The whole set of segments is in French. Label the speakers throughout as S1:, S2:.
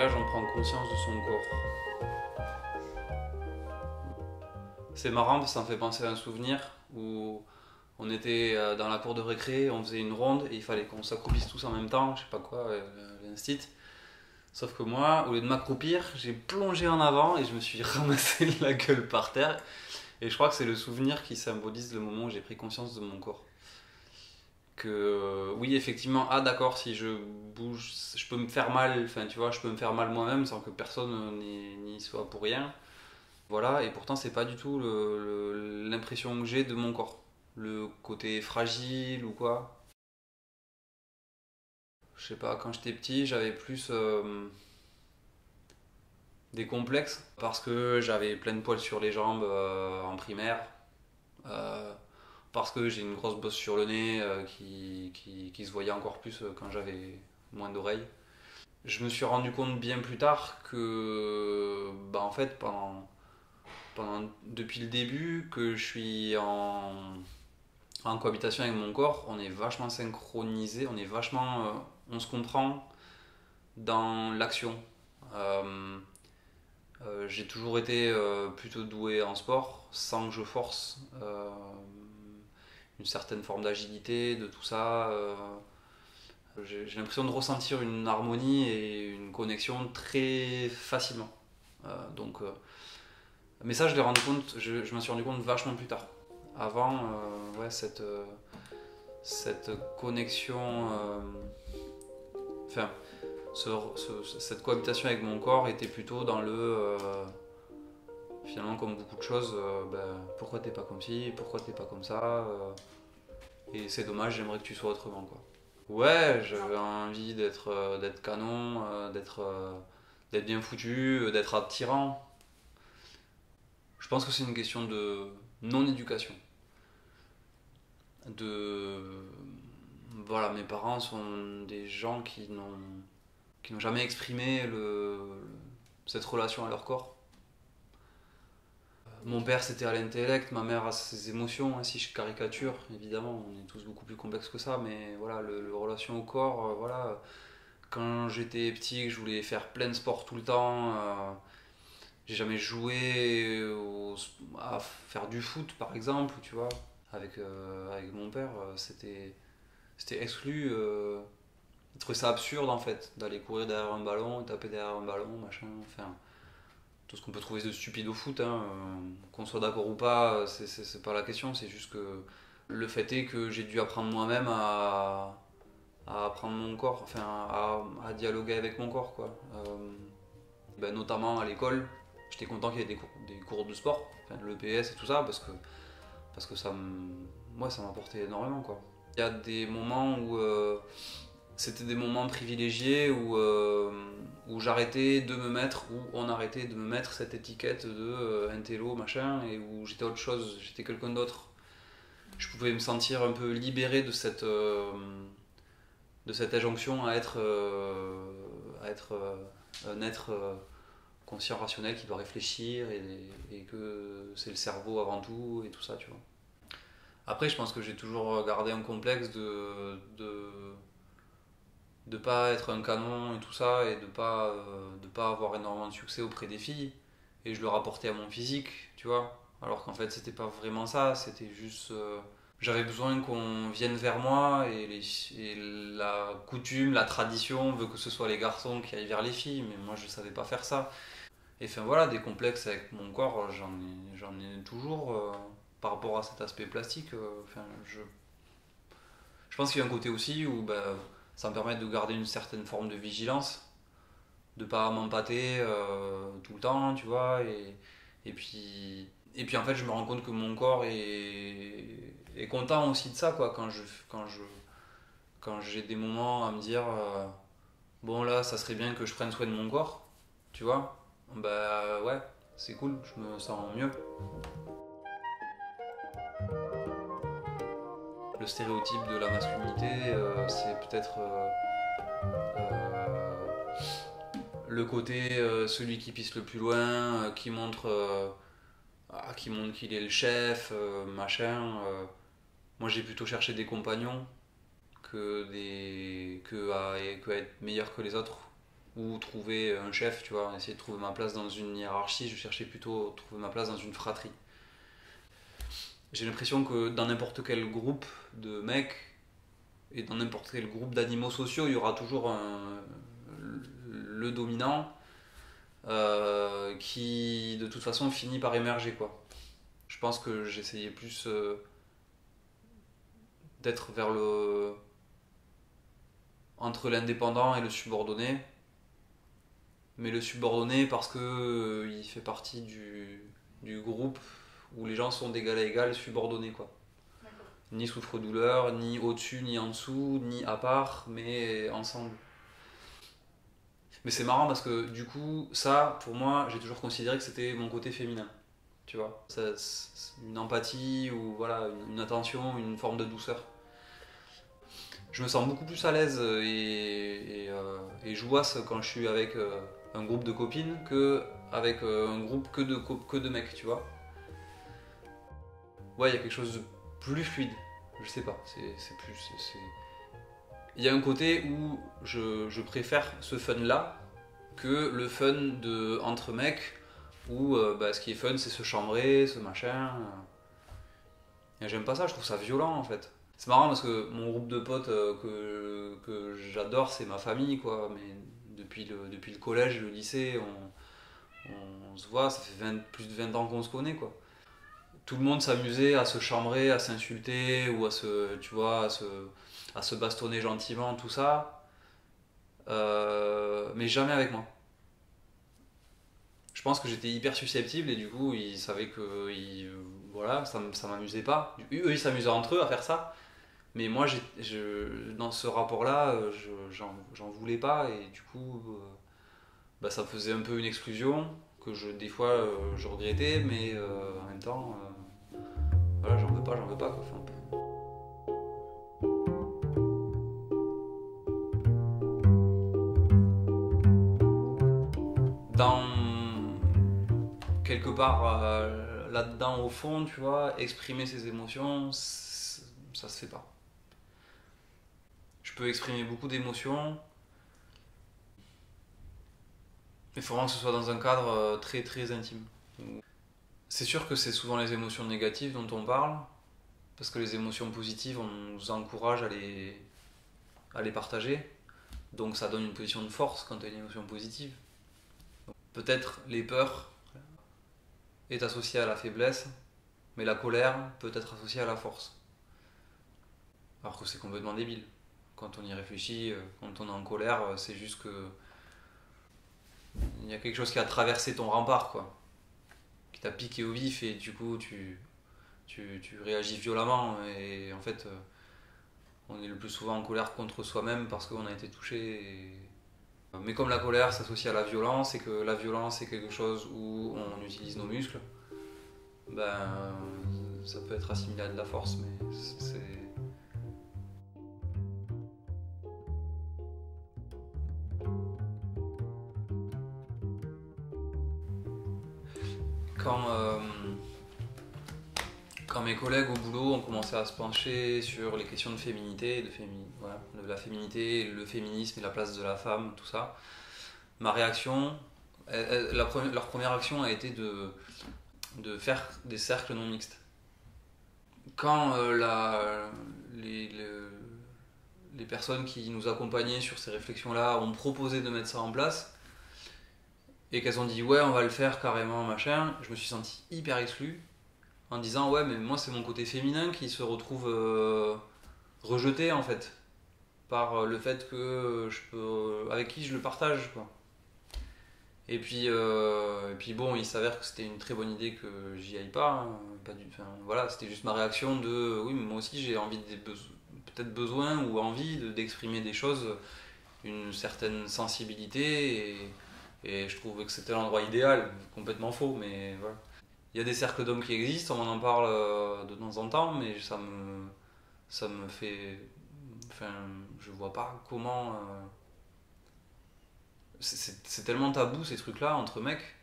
S1: âge on prend conscience de son corps? C'est marrant parce que ça me fait penser à un souvenir où on était dans la cour de récré, on faisait une ronde et il fallait qu'on s'accroupisse tous en même temps, je sais pas quoi, l'instit. Sauf que moi, au lieu de m'accroupir, j'ai plongé en avant et je me suis ramassé la gueule par terre. Et je crois que c'est le souvenir qui symbolise le moment où j'ai pris conscience de mon corps. Que oui, effectivement, ah d'accord, si je bouge, je peux me faire mal, enfin tu vois, je peux me faire mal moi-même sans que personne n'y soit pour rien. Voilà, et pourtant c'est pas du tout l'impression que j'ai de mon corps. Le côté fragile ou quoi. Je sais pas, quand j'étais petit, j'avais plus des complexes parce que j'avais plein de poils sur les jambes en primaire. Euh, Parce que j'ai une grosse bosse sur le nez qui se voyait encore plus quand j'avais moins d'oreilles. Je me suis rendu compte bien plus tard que, bah en fait, depuis le début que je suis en cohabitation avec mon corps, on est vachement synchronisé, on se comprend dans l'action. Euh, j'ai toujours été plutôt doué en sport, sans que je force. Une certaine forme d'agilité, de tout ça. J'ai l'impression de ressentir une harmonie et une connexion très facilement. Mais ça, je l'ai rendu compte, je m'en suis rendu compte vachement plus tard. Avant, ouais, cette connexion, enfin, cette cohabitation avec mon corps était plutôt dans finalement, comme beaucoup de choses, pourquoi t'es pas comme ci, pourquoi t'es pas comme ça, et c'est dommage, j'aimerais que tu sois autrement, quoi. Ouais, j'avais envie d'être canon, d'être bien foutu, d'être attirant. Je pense que c'est une question de non-éducation. De Voilà, mes parents sont des gens qui n'ont jamais exprimé cette relation à leur corps. Mon père c'était à l'intellect, ma mère a ses émotions, hein, si je caricature, évidemment, on est tous beaucoup plus complexes que ça, mais voilà, le relation au corps, voilà. Quand j'étais petit, que je voulais faire plein de sports tout le temps, j'ai jamais joué à faire du foot par exemple, tu vois. Avec mon père, c'était exclu. Il trouvait ça absurde en fait, d'aller courir derrière un ballon, taper derrière un ballon, machin, enfin tout ce qu'on peut trouver de stupide au foot, hein, qu'on soit d'accord ou pas, c'est pas la question, c'est juste que le fait est que j'ai dû apprendre moi-même à apprendre mon corps, enfin à dialoguer avec mon corps, quoi. Notamment à l'école, j'étais content qu'il y ait des cours de sport, enfin de l'EPS et tout ça, parce que moi, ça m'apportait énormément, quoi. Il y a des moments où c'était des moments privilégiés où j'arrêtais de me mettre, où on arrêtait de me mettre cette étiquette de intello, machin, et où j'étais autre chose, j'étais quelqu'un d'autre. Je pouvais me sentir un peu libéré de cette injonction à être un être conscient, rationnel, qui doit réfléchir et que c'est le cerveau avant tout et tout ça, tu vois. Après, je pense que j'ai toujours gardé un complexe de pas être un canon et tout ça et de pas avoir énormément de succès auprès des filles et je le rapportais à mon physique, tu vois, alors qu'en fait c'était pas vraiment ça, c'était juste j'avais besoin qu'on vienne vers moi et la coutume, la tradition veut que ce soit les garçons qui aillent vers les filles, mais moi je savais pas faire ça. Et enfin voilà, des complexes avec mon corps, j'en ai toujours par rapport à cet aspect plastique. Je pense qu'il y a un côté aussi où ça me permet de garder une certaine forme de vigilance, de pas m'empâter tout le temps, tu vois. Et puis en fait, je me rends compte que mon corps est content aussi de ça, quoi. Quand j'ai des moments à me dire, bon là, ça serait bien que je prenne soin de mon corps, tu vois. Bah ouais, c'est cool, je me sens mieux. Le stéréotype de la masculinité, c'est peut-être le côté celui qui pisse le plus loin, qui montre qu'il est le chef, machin. Moi, j'ai plutôt cherché des compagnons que à être meilleur que les autres. ou trouver un chef, tu vois, essayer de trouver ma place dans une hiérarchie. Je cherchais plutôt à trouver ma place dans une fratrie. J'ai l'impression que dans n'importe quel groupe de mecs et dans n'importe quel groupe d'animaux sociaux, il y aura toujours le dominant qui de toute façon finit par émerger, quoi. Je pense que j'essayais plus d'être vers le entre l'indépendant et le subordonné, mais le subordonné parce que il fait partie du groupe où les gens sont d'égal à égal subordonnés, quoi. Ni souffre-douleur, ni au-dessus, ni en dessous, ni à part, mais ensemble. Mais c'est marrant parce que du coup, ça, pour moi, j'ai toujours considéré que c'était mon côté féminin. Tu vois, c'est une empathie ou voilà, une attention, une forme de douceur. Je me sens beaucoup plus à l'aise et jouasse quand je suis avec un groupe de copines que avec un groupe que de mecs, tu vois. Ouais, il y a quelque chose de plus fluide. Je sais pas, c'est plus. Il y a un côté où je préfère ce fun-là que le fun entre mecs où ce qui est fun c'est se chambrer, ce machin. Et j'aime pas ça, je trouve ça violent en fait. C'est marrant parce que mon groupe de potes que j'adore c'est ma famille quoi, mais depuis le collège, le lycée, on se voit, ça fait plus de 20 ans qu'on se connaît quoi. Tout le monde s'amusait à se chambrer, à s'insulter ou tu vois, à se bastonner gentiment, tout ça, mais jamais avec moi. Je pense que j'étais hyper susceptible et du coup ils savaient que voilà, ça m'amusait pas. Eux ils s'amusaient entre eux à faire ça, mais moi dans ce rapport-là, j'en voulais pas et du coup ça faisait un peu une exclusion que des fois je regrettais, mais en même temps, voilà, j'en veux pas quoi. Enfin, dans quelque part là-dedans au fond, tu vois, exprimer ses émotions, ça se fait pas. Je peux exprimer beaucoup d'émotions, mais il faut vraiment que ce soit dans un cadre très très intime. C'est sûr que c'est souvent les émotions négatives dont on parle, parce que les émotions positives, on nous encourage à les partager, donc ça donne une position de force quand tu as une émotion positive. Donc, peut-être les peurs est associée à la faiblesse, mais la colère peut être associée à la force. Alors que c'est complètement débile. Quand on y réfléchit, quand on est en colère, c'est juste que il y a quelque chose qui a traversé ton rempart, quoi, qui t'a piqué au vif et du coup tu réagis violemment et en fait on est le plus souvent en colère contre soi-même parce qu'on a été touché. Mais comme la colère s'associe à la violence et que la violence est quelque chose où on utilise nos muscles, ça peut être assimilé à de la force, mais c'est... Quand, quand mes collègues au boulot ont commencé à se pencher sur les questions de féminité, voilà, de la féminité, le féminisme et la place de la femme, tout ça, ma réaction, leur première action a été de faire des cercles non mixtes. Quand les personnes qui nous accompagnaient sur ces réflexions-là ont proposé de mettre ça en place, et qu'elles ont dit ouais on va le faire carrément machin, je me suis senti hyper exclu en disant ouais mais moi c'est mon côté féminin qui se retrouve rejeté en fait par le fait que avec qui je le partage quoi. Et puis bon il s'avère que c'était une très bonne idée que j'y aille pas, hein, voilà c'était juste ma réaction de oui mais moi aussi j'ai envie peut-être besoin ou envie d'exprimer des choses, une certaine sensibilité et je trouvais que c'était l'endroit idéal, complètement faux, mais voilà. Il y a des cercles d'hommes qui existent, on en parle de temps en temps, mais ça me fait... Enfin, je vois pas comment... c'est tellement tabou ces trucs-là entre mecs.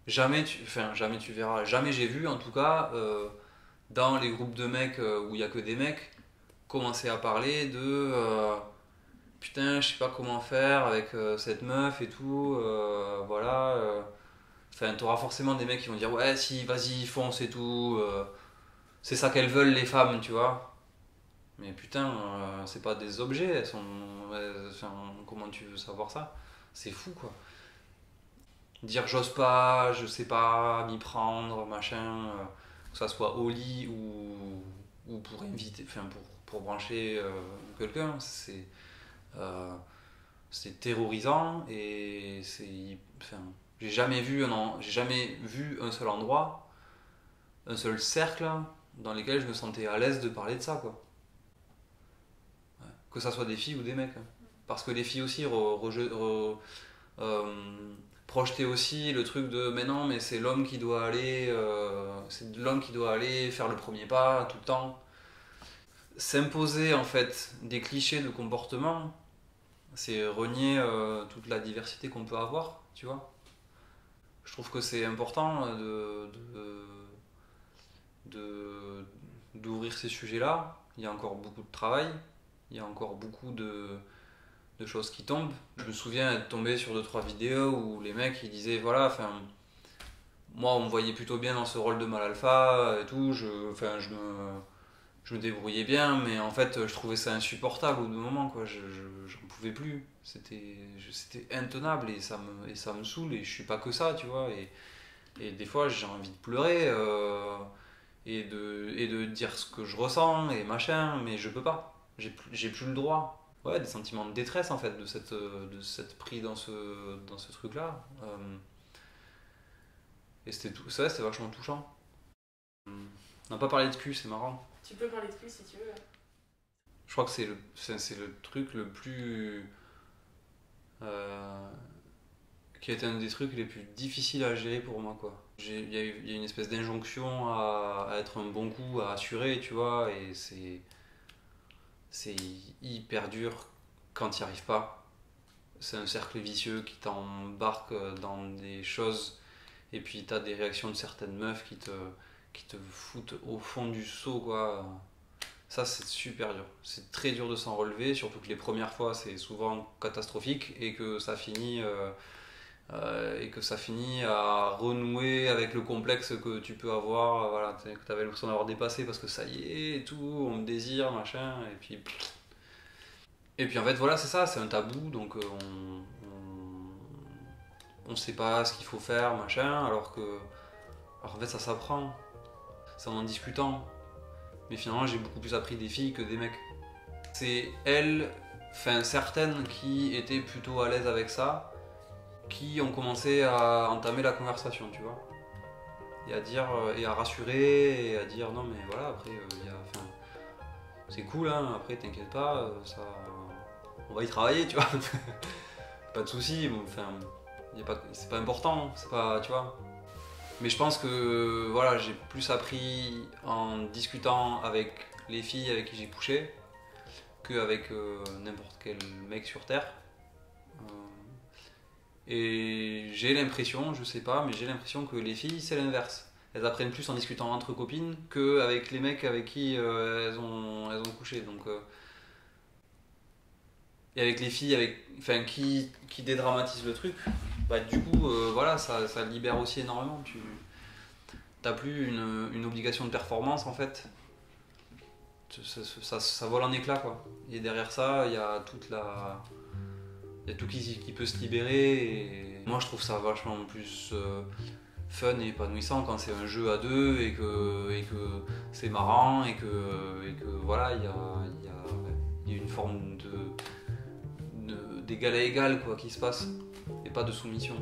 S1: Jamais tu verras, jamais j'ai vu en tout cas, dans les groupes de mecs où il y a que des mecs, commencer à parler putain, je sais pas comment faire avec cette meuf et tout, voilà. Enfin, t'auras forcément des mecs qui vont dire ouais, si, vas-y, fonce et tout, c'est ça qu'elles veulent les femmes, tu vois. Mais putain, c'est pas des objets, enfin, comment tu veux savoir ça? C'est fou quoi. Dire j'ose pas, je sais pas m'y prendre, machin, que ça soit au lit ou pour inviter, enfin pour brancher quelqu'un, euh, c'est terrorisant et enfin, j'ai jamais vu un seul endroit, un seul cercle dans lequel je me sentais à l'aise de parler de ça quoi. Ouais. Que ça soit des filles ou des mecs, hein. Parce que les filles aussi projeter aussi le truc de mais non mais c'est l'homme qui doit aller faire le premier pas tout le temps, s'imposer en fait des clichés de comportement, c'est renier toute la diversité qu'on peut avoir, tu vois. Je trouve que c'est important de d'ouvrir ces sujets là. Il y a encore beaucoup de travail, il y a encore beaucoup de choses qui tombent. Je me souviens être tombé sur deux trois vidéos où les mecs ils disaient voilà, enfin moi on me voyait plutôt bien dans ce rôle de mal alpha et tout, enfin je me débrouillais bien, mais en fait je trouvais ça insupportable au bout d'un moment quoi, j'en pouvais plus, c'était intenable et ça me saoule et je suis pas que ça tu vois et des fois j'ai envie de pleurer et de dire ce que je ressens et machin, mais je peux pas, j'ai plus le droit. Ouais, des sentiments de détresse en fait, de s'être pris dans ce truc-là. Et c'était tout, ça, c'était vachement touchant. On n'a pas parlé de cul, c'est marrant.
S2: Tu peux parler de cul si tu veux.
S1: Je crois que c'est le truc le plus. euh, qui a été un des trucs les plus difficiles à gérer pour moi, quoi. Il y a une espèce d'injonction à être un bon coup, à assurer, tu vois, et c'est hyper dur quand tu n'y arrives pas. C'est un cercle vicieux qui t'embarque dans des choses et puis t'as des réactions de certaines meufs qui te foutent au fond du seau quoi. Ça c'est super dur, c'est très dur de s'en relever, surtout que les premières fois c'est souvent catastrophique et que ça finit à renouer avec le complexe que tu peux avoir, voilà, que tu avais l'impression d'avoir dépassé parce que ça y est et tout, on me désire machin et puis en fait voilà c'est ça, c'est un tabou donc on sait pas ce qu'il faut faire machin alors en fait ça s'apprend, c'est en discutant. Mais finalement, j'ai beaucoup plus appris des filles que des mecs. C'est elles, enfin certaines qui étaient plutôt à l'aise avec ça, qui ont commencé à entamer la conversation, tu vois. Et à dire, et à rassurer, et à dire non mais voilà, après, enfin, c'est cool, hein, après t'inquiète pas, ça, on va y travailler, tu vois. Pas de soucis, bon, enfin, c'est pas important, c'est pas, tu vois. Mais je pense que voilà, j'ai plus appris en discutant avec les filles avec qui j'ai couché qu'avec n'importe quel mec sur Terre. Euh, et j'ai l'impression, je sais pas, mais j'ai l'impression que les filles c'est l'inverse. Elles apprennent plus en discutant entre copines qu'avec les mecs avec qui elles ont couché. Donc, et avec les filles enfin, qui dédramatisent le truc, bah, du coup, voilà, ça libère aussi énormément. T'as plus une obligation de performance en fait. Ça vole en éclats quoi. Et derrière ça, il y a il y a tout qui peut se libérer. Et moi, je trouve ça vachement plus fun et épanouissant quand c'est un jeu à deux et que c'est marrant et que voilà, il y a une forme d'égal à égal quoi qui se passe et pas de soumission.